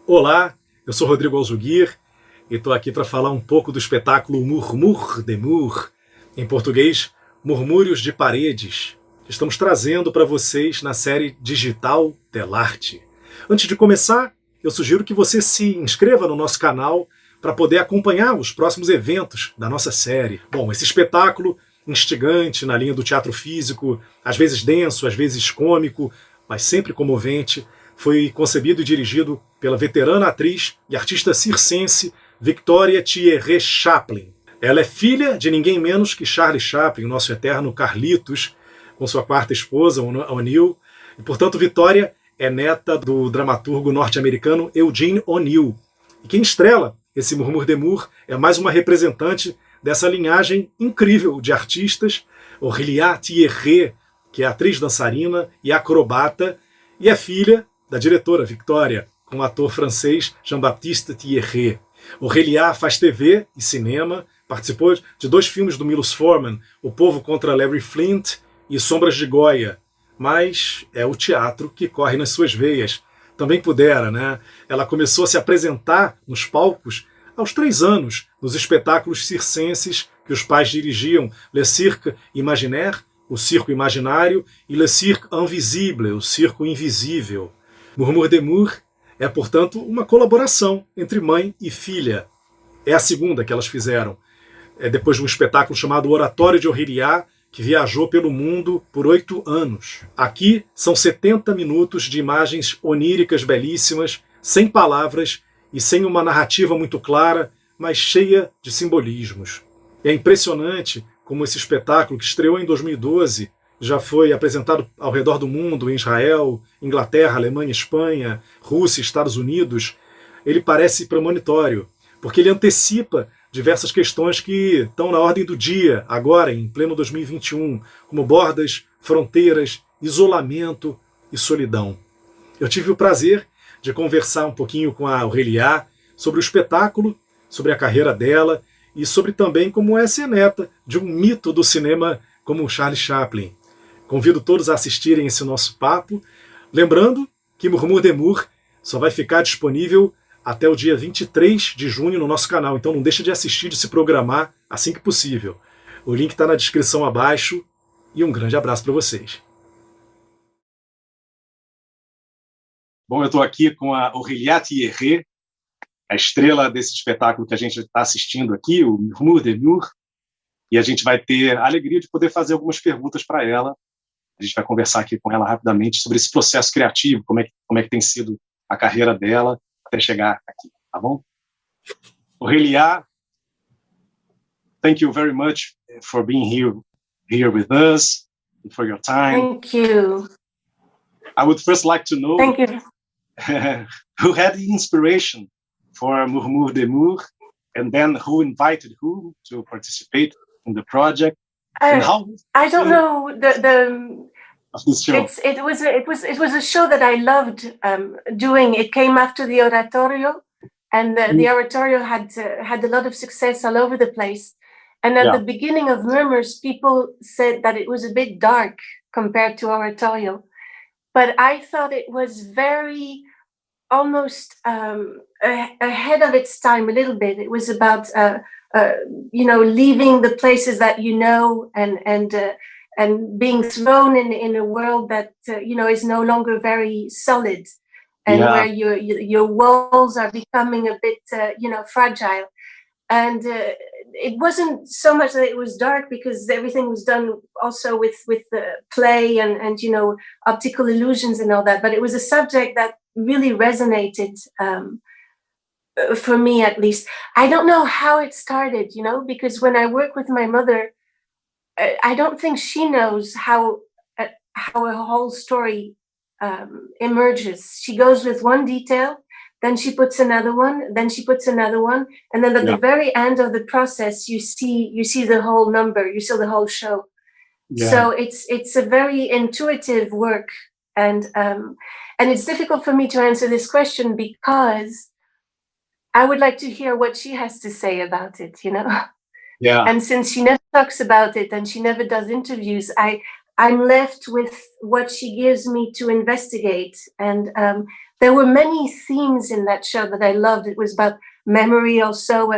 Olá, eu sou Rodrigo Alzuguir e estou aqui para falar um pouco do espetáculo Murmures des Murs, em português, Murmúrios de Paredes, que estamos trazendo para vocês na série digital Dellarte. Antes de começar, eu sugiro que você se inscreva no nosso canal para poder acompanhar os próximos eventos da nossa série. Bom, esse espetáculo instigante na linha do teatro físico, às vezes denso, às vezes cômico, mas sempre comovente, foi concebido e dirigido pela veterana atriz e artista circense Aurelia Thierrée Chaplin. Ela é filha de ninguém menos que Charlie Chaplin, o nosso eterno Carlitos, com sua quarta esposa, O'Neill, e, portanto, Vitória é neta do dramaturgo norte-americano Eugene O'Neill. E quem estrela esse Murmures des Murs é mais uma representante dessa linhagem incrível de artistas, Aurelia Thierrée, que é atriz dançarina e acrobata, e é filha da diretora Victoria, com o ator francês Jean-Baptiste Thierrée. Aurelia faz TV e cinema, participou de 2 filmes do Milos Forman, O Povo contra Larry Flint e Sombras de Goya, mas é o teatro que corre nas suas veias. Também pudera, né? Ela começou a se apresentar nos palcos aos 3 anos, nos espetáculos circenses que os pais dirigiam, Le Cirque Imaginaire, o circo imaginário, e Le Cirque Invisible, o circo invisível. Murmures des Murs é, portanto, uma colaboração entre mãe e filha. É a segunda que elas fizeram, depois de um espetáculo chamado Oratório de Aurelia, que viajou pelo mundo por 8 anos. Aqui são 70 minutos de imagens oníricas belíssimas, sem palavras e sem uma narrativa muito clara, mas cheia de simbolismos. É impressionante como esse espetáculo, que estreou em 2012, já foi apresentado ao redor do mundo, em Israel, Inglaterra, Alemanha, Espanha, Rússia, Estados Unidos. Ele parece premonitório, porque ele antecipa diversas questões que estão na ordem do dia, agora, em pleno 2021, como bordas, fronteiras, isolamento e solidão. Eu tive o prazer de conversar um pouquinho com a Aurelia sobre o espetáculo, sobre a carreira dela e sobre também como é ser neta de um mito do cinema como Charlie Chaplin. Convido todos a assistirem esse nosso papo, lembrando que Murmures des Murs só vai ficar disponível até o dia 23 de junho no nosso canal, então não deixe de assistir, de se programar assim que possível. O link está na descrição abaixo e um grande abraço para vocês. Bom, eu estou aqui com a Aurelia Thierrée, a estrela desse espetáculo que a gente está assistindo aqui, o Murmures des Murs, e a gente vai ter a alegria de poder fazer algumas perguntas para ela. A gente vai conversar aqui com ela rapidamente sobre esse processo criativo, como é que tem sido a carreira dela até chegar aqui, tá bom? Aurelia, thank you very much for being here with us and for your time. Thank you. I would first like to know Thank you. who had the inspiration for Murmures des Murs, and then who invited who to participate in the project, and how I don't know of this show. it was a show that I loved doing. It came after the oratorio, and the oratorio had a lot of success all over the place. And at the beginning of Murmurs, people said that it was a bit dark compared to oratorio, but I thought it was very almost ahead of its time a little bit. It was about leaving the places that and being thrown in a world that is no longer very solid, and where your walls are becoming a bit fragile. And it wasn't so much that it was dark, because everything was done also with play and optical illusions and all that, but it was a subject that really resonated for me, at least. I don't know how it started, because when I work with my mother, I don't think she knows how a whole story emerges. She goes with one detail, then she puts another one, then she puts another one, and then at the very end of the process, you see the whole number, you see the whole show. So it's a very intuitive work, and it's difficult for me to answer this question, because I would like to hear what she has to say about it, And since she never talks about it and she never does interviews, I'm left with what she gives me to investigate. And there were many themes in that show that I loved. It was about memory also,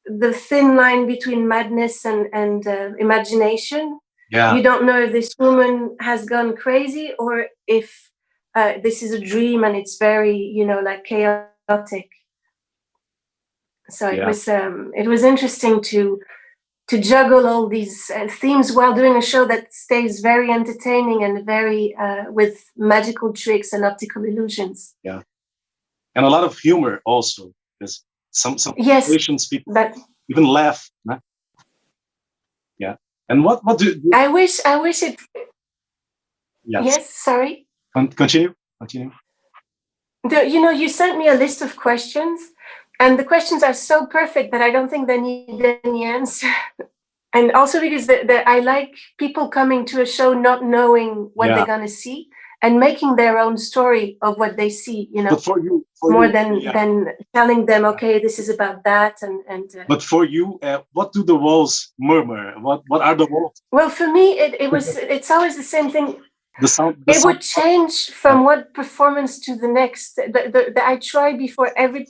the thin line between madness and imagination. Yeah. You don't know if this woman has gone crazy or if this is a dream and it's very, you know, like chaotic. So it was interesting to juggle all these themes while doing a show that stays very entertaining and very with magical tricks and optical illusions. Yeah, and a lot of humor also, because some situations people even laugh. Huh? Yeah, and what do I wish it. Yes, sorry. Continue. You know, you sent me a list of questions, and the questions are so perfect that I don't think they need any answer. And also because I like people coming to a show not knowing what they're going to see and making their own story of what they see, you know, but for you, than telling them, okay, this is about that. And But for you, what do the walls murmur? What are the walls? Well, for me, it's always the same thing. The sound would change from one performance to the next. I try before every...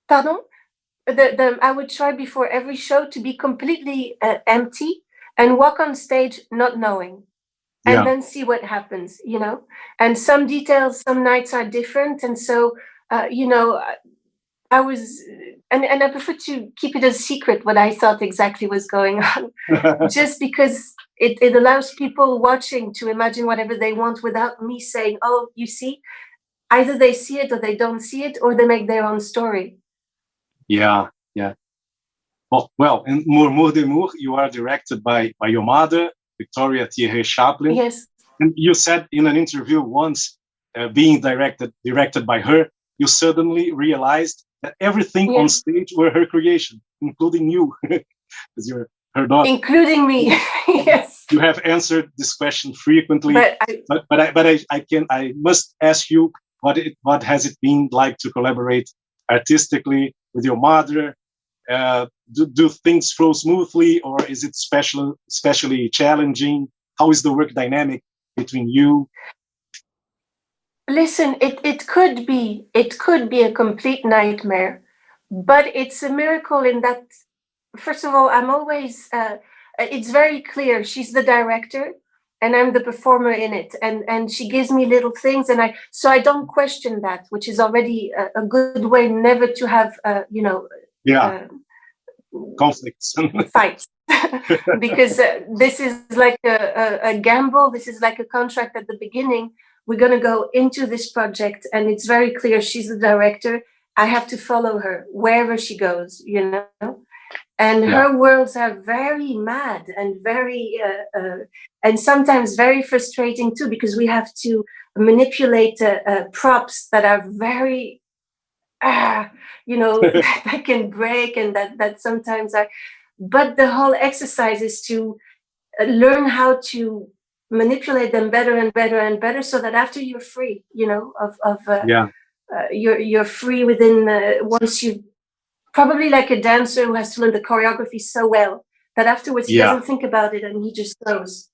Pardon? I would try before every show to be completely empty and walk on stage not knowing, and then see what happens, you know. And some details, some nights are different, and so you know, I was and I prefer to keep it a secret what I thought exactly was going on, just because it allows people watching to imagine whatever they want without me saying, "Oh, you see." Either they see it or they don't see it, or they make their own story. Yeah. Well, in Murmures des Murs, you are directed by your mother, Aurelia Thierrée Chaplin. Yes. And you said in an interview once, being directed by her, you suddenly realized that everything on stage were her creation, including you, because you're her daughter. Including me, yes. You have answered this question frequently, but I must ask you, what has it been like to collaborate artistically with your mother? Do things flow smoothly, or is it especially challenging? How is the work dynamic between you? Listen, it could be a complete nightmare, but it's a miracle in that, first of all, I'm always it's very clear she's the director and I'm the performer in it, and she gives me little things, and I don't question that, which is already a good way never to have you know, conflicts, fights. Because this is like a gamble. This is like a contract at the beginning. We're going to go into this project, and it's very clear she's the director. I have to follow her wherever she goes, you know. And her worlds are very mad and very, and sometimes very frustrating too, because we have to manipulate props that are very, you know, that can break, and that sometimes are. But the whole exercise is to learn how to manipulate them better and better and better, so that after you're free, you know, you're free within once you, probably like a dancer who has to learn the choreography so well that afterwards he doesn't think about it and he just goes.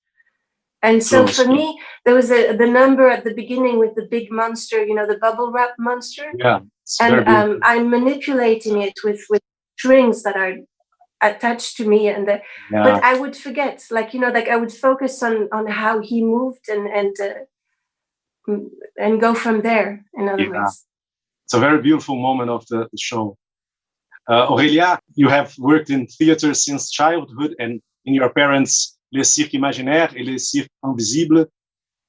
And so for me, there was the number at the beginning with the big monster, you know, the bubble wrap monster. Yeah, and I'm manipulating it with strings that are attached to me, and but I would forget, like, you know, like I would focus on how he moved and go from there, in other words. It's a very beautiful moment of the show. Aurelia, you have worked in theater since childhood, and in your parents' Les Cirques Imaginaires et Les Cirques Invisibles.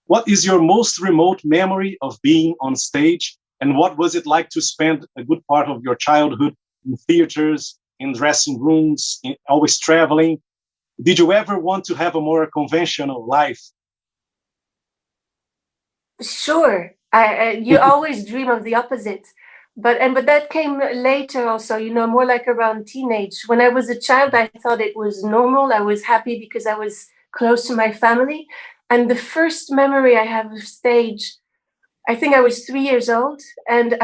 What is your most remote memory of being on stage, and what was it like to spend a good part of your childhood in theaters, in dressing rooms, always traveling? Did you ever want to have a more conventional life? Sure. You always dream of the opposite. But that came later also, you know, more like around teenage. When I was a child, I thought it was normal. I was happy because I was close to my family. And the first memory I have of stage, I think I was 3 years old, and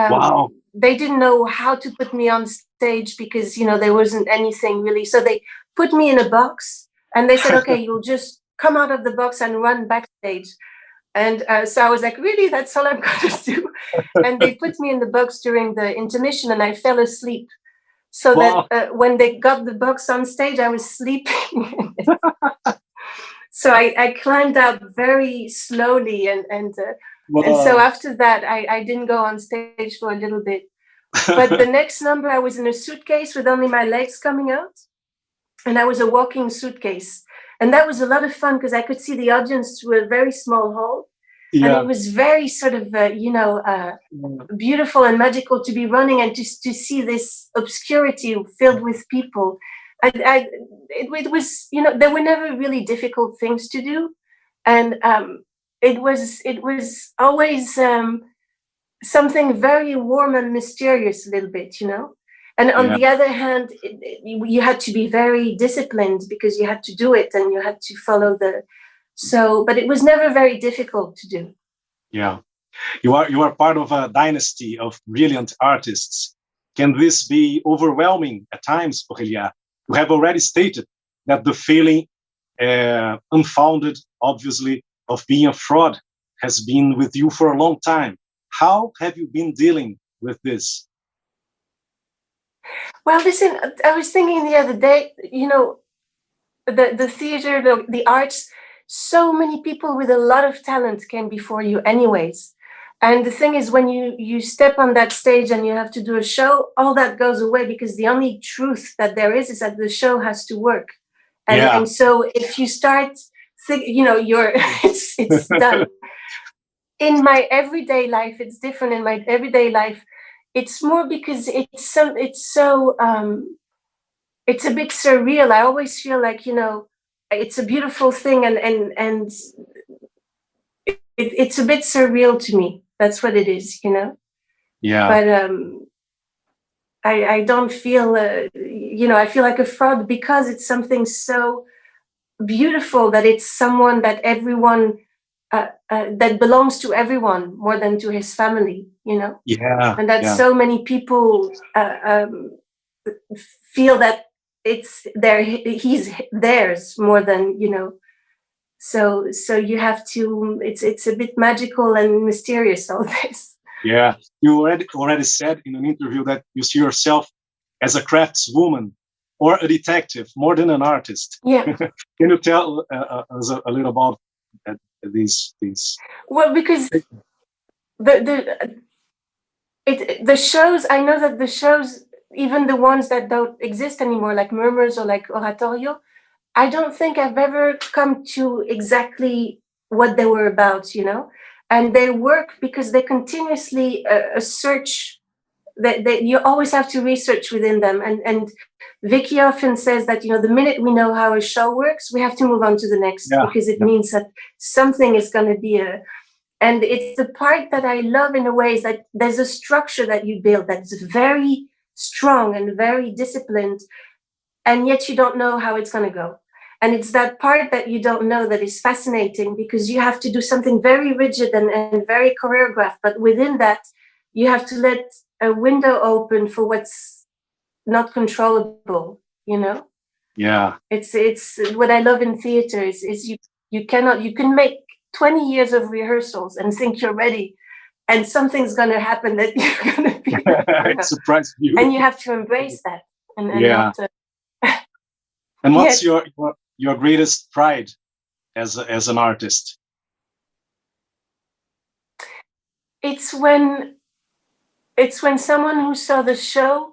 they didn't know how to put me on stage because, you know, there wasn't anything really. So they put me in a box and they said, okay, you'll just come out of the box and run backstage. And so I was like, really, that's all I'm going to do? And they put me in the box during the intermission, and I fell asleep. So Wow. that when they got the box on stage, I was sleeping. So I climbed out very slowly, and so after that, I didn't go on stage for a little bit. But the next number, I was in a suitcase with only my legs coming out, and I was a walking suitcase. And that was a lot of fun because I could see the audience through a very small hole. Yeah. And it was very sort of, beautiful and magical to be running and to see this obscurity filled with people. It was, there were never really difficult things to do. And it was always something very warm and mysterious a little bit, And on the other hand, you had to be very disciplined because you had to do it and you had to follow but it was never very difficult to do. Yeah. You are part of a dynasty of brilliant artists. Can this be overwhelming at times, Aurelia? You have already stated that the feeling, unfounded, obviously, of being a fraud has been with you for a long time. How have you been dealing with this? Well, listen, I was thinking the other day, the theater, the arts, so many people with a lot of talent came before you anyways. And the thing is, when you step on that stage and you have to do a show, all that goes away because the only truth that there is that the show has to work. And so if you start, it's done. In my everyday life, it's different. In my everyday life, it's more because it's a bit surreal. I always feel like, it's a beautiful thing and it's a bit surreal to me. That's what it is, Yeah. But I don't feel, I feel like a fraud because it's something so beautiful that it's someone that everyone, that belongs to everyone more than to his family, Yeah. And that so many people feel that he's theirs more than, So you have to. It's a bit magical and mysterious, all this. Yeah, you already said in an interview that you see yourself as a craftswoman or a detective more than an artist. Yeah. Can you tell us a little about these? Well, because the shows, I know that the shows, even the ones that don't exist anymore, like Murmures or like Oratorio, I don't think I've ever come to exactly what they were about, And they work because they continuously search. That you always have to research within them. And Vicky often says that, the minute we know how a show works, we have to move on to the next because it means that something is going to be and it's the part that I love in a way is that there's a structure that you build that's very strong and very disciplined, and yet you don't know how it's going to go. And it's that part that you don't know that is fascinating because you have to do something very rigid and very choreographed. But within that, you have to let a window open for what's not controllable, Yeah. It's what I love in theater is you can make 20 years of rehearsals and think you're ready, and something's going to happen that you're going to be it surprised you. And you have to embrace that. And not and what's your greatest pride as an artist? It's when someone who saw the show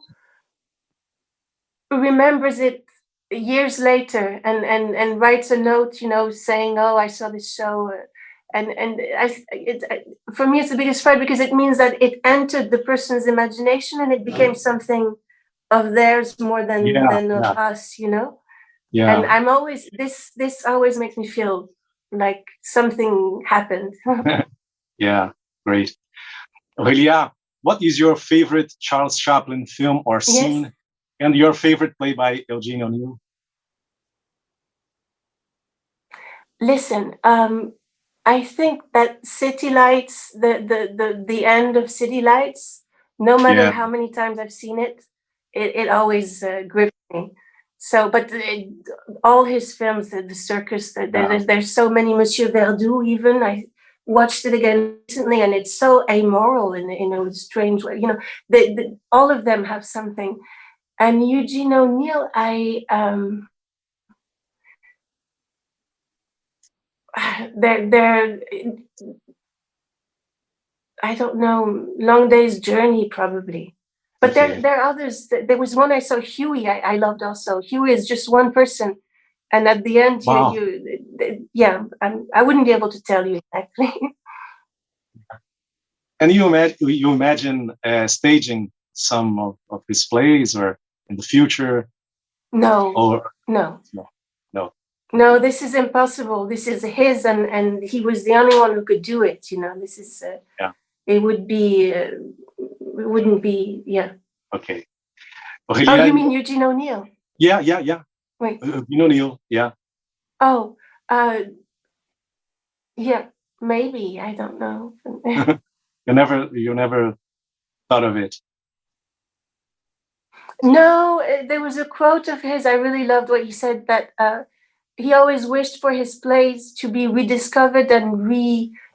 remembers it years later and writes a note, saying, "Oh, I saw this show," for me, it's the biggest pride because it means that it entered the person's imagination and it became something of theirs more than of us, Yeah. And I'm always this always makes me feel like something happened. Yeah, great. Aurelia, what is your favorite Charles Chaplin film or scene? Yes. And your favorite play by Eugene O'Neill? Listen, I think that City Lights, the end of City Lights, no matter how many times I've seen it, it always grips me. So, but all his films, the circus, there's so many. Monsieur Verdoux, even watched it again recently, and it's so amoral in a strange way. You know, all of them have something. And Eugene O'Neill, they're I don't know, Long Day's Journey probably. But Okay. there are others. There was one I saw, Huey. I loved also. Huey is just one person, and at the end, Wow. I wouldn't be able to tell you exactly. And you imagine staging some of his plays, or in the future? No, Or no, no. no. This is impossible. This is his, and he was the only one who could do it. You know, this is. Yeah. It would be. It wouldn't be. Yeah. Okay. Aurelia, oh, you mean Eugene O'Neill? Yeah. Wait. Eugene O'Neill. Yeah. Oh. Yeah. Maybe, I don't know. You never thought of it. No, there was a quote of his. I really loved what he said, that he always wished for his plays to be rediscovered and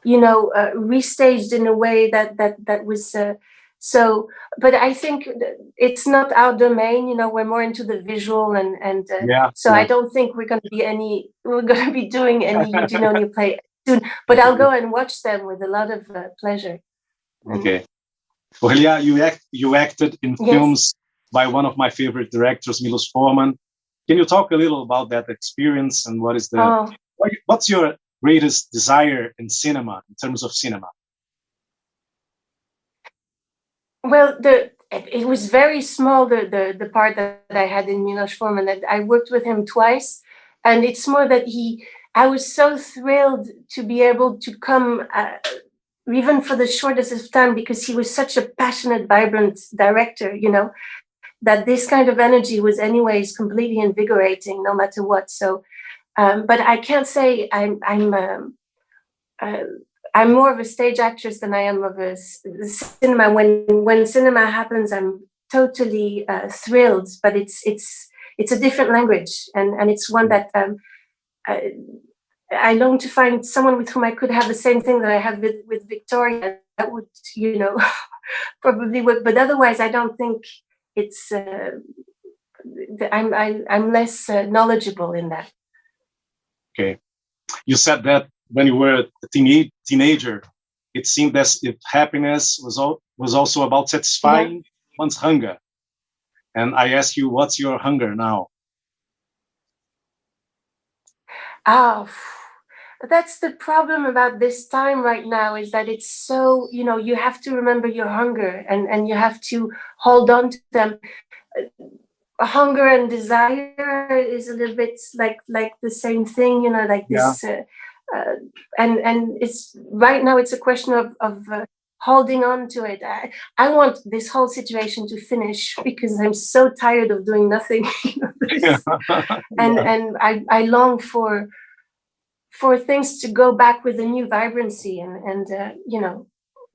restaged in a way that was so. But I think it's not our domain. You know, we're more into the visual, and so I don't think we're going to be doing any Eugene O'Neill play soon. But I'll go and watch them with a lot of pleasure. Okay. Aurelia, you acted in films by one of my favorite directors, Milos Forman. Can you talk a little about that experience, and what's your greatest desire in cinema, in terms of cinema? Well, it was very small, the part that I had in Milos Forman. That I worked with him twice, and it's more that I was so thrilled to be able to come, even for the shortest of time, because he was such a passionate, vibrant director, you know, that this kind of energy was anyways completely invigorating, no matter what. So, but I can't say I'm more of a stage actress than I am of a cinema. When cinema happens, I'm totally thrilled, but it's a different language, and it's one that I long to find someone with whom I could have the same thing that I have with Victoria. That would, you know, probably work. But otherwise, I don't think it's. I'm less knowledgeable in that. Okay, you said that when you were a teenager, it seemed as if happiness was also about satisfying one's hunger. And I ask you, what's your hunger now? Oh, that's the problem about this time right now, is that it's so, you know, you have to remember your hunger, and you have to hold on to them. Hunger and desire is a little bit like the same thing, you know, like this. And it's right now, it's a question of holding on to it. I want this whole situation to finish, because I'm so tired of doing nothing. And I long for things to go back with a new vibrancy, and you know,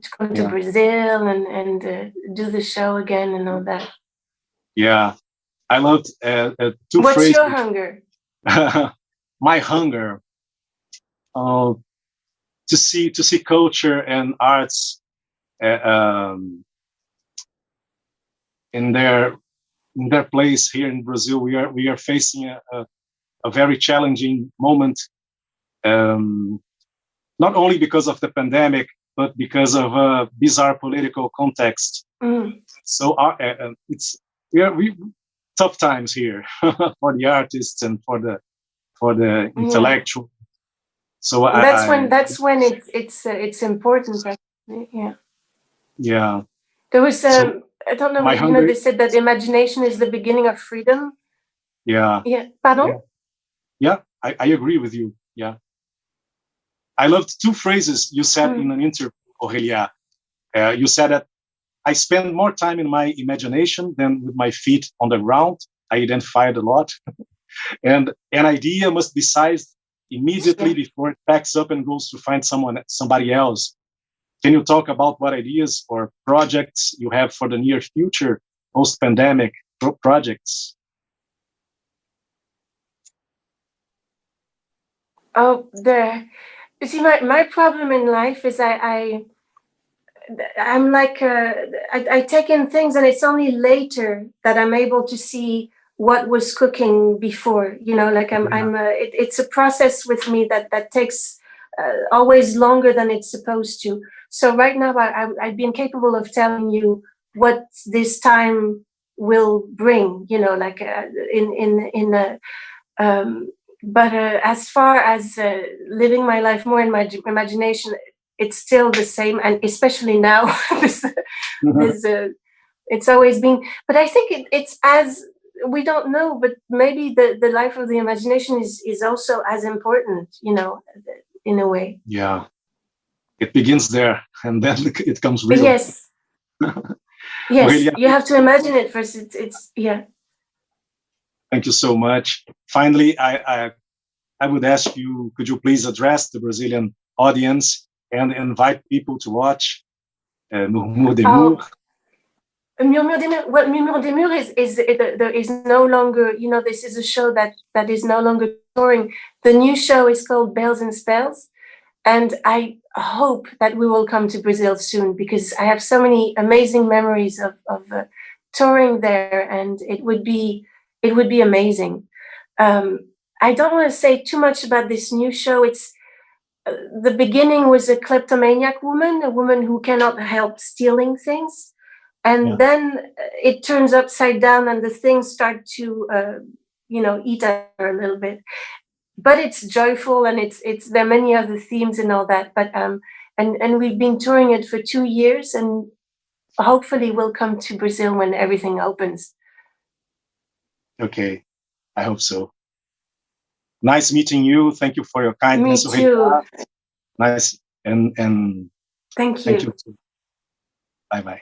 to come to Brazil and do the show again and all that. Yeah, I loved two phrases. What's your hunger? My hunger, to see culture and arts in their place here in Brazil. We are facing a very challenging moment, not only because of the pandemic, but because of a bizarre political context. So we tough times here for the artists and for the intellectual. So that's when it's important. Yeah. There was I don't know. You know, they said that imagination is the beginning of freedom. Yeah. Pardon? Yeah, I agree with you. Yeah. I loved two phrases you said in an interview, Aurelia. You said that I spend more time in my imagination than with my feet on the ground. I identified a lot. And an idea must be seized immediately before it packs up and goes to find somebody else. Can you talk about what ideas or projects you have for the near future, post-pandemic projects? Oh, You see, my problem in life is I'm like, I take in things, and it's only later that I'm able to see what was cooking before, you know, like it's a process with me that takes always longer than it's supposed to. So right now I'd be incapable of telling you what this time will bring, you know, like but as far as living my life more in my imagination, it's still the same, and especially now, it's always been. But I think it's as we don't know, but maybe the life of the imagination is also as important, you know, in a way. Yeah, it begins there, and then it comes real. Yes, yes. Aurelia, you have to imagine it first. It's yeah. Thank you so much. Finally, I would ask you, could you please address the Brazilian audience and invite people to watch Murmures des Murs? Murmures des Murs. Well, Murmures des Murs is no longer, you know, this is a show that is no longer touring. The new show is called Bells and Spells, and I hope that we will come to Brazil soon, because I have so many amazing memories of touring there, and it would be amazing. I don't want to say too much about this new show. It's the beginning was a kleptomaniac woman, a woman who cannot help stealing things. And then it turns upside down, and the things start to, you know, eat at her a little bit. But it's joyful, and there are many other themes and all that. But and we've been touring it for 2 years, and hopefully we'll come to Brazil when everything opens. Okay, I hope so. Nice meeting you. Thank you for your kindness. Me too. Nice and thank you. Bye bye.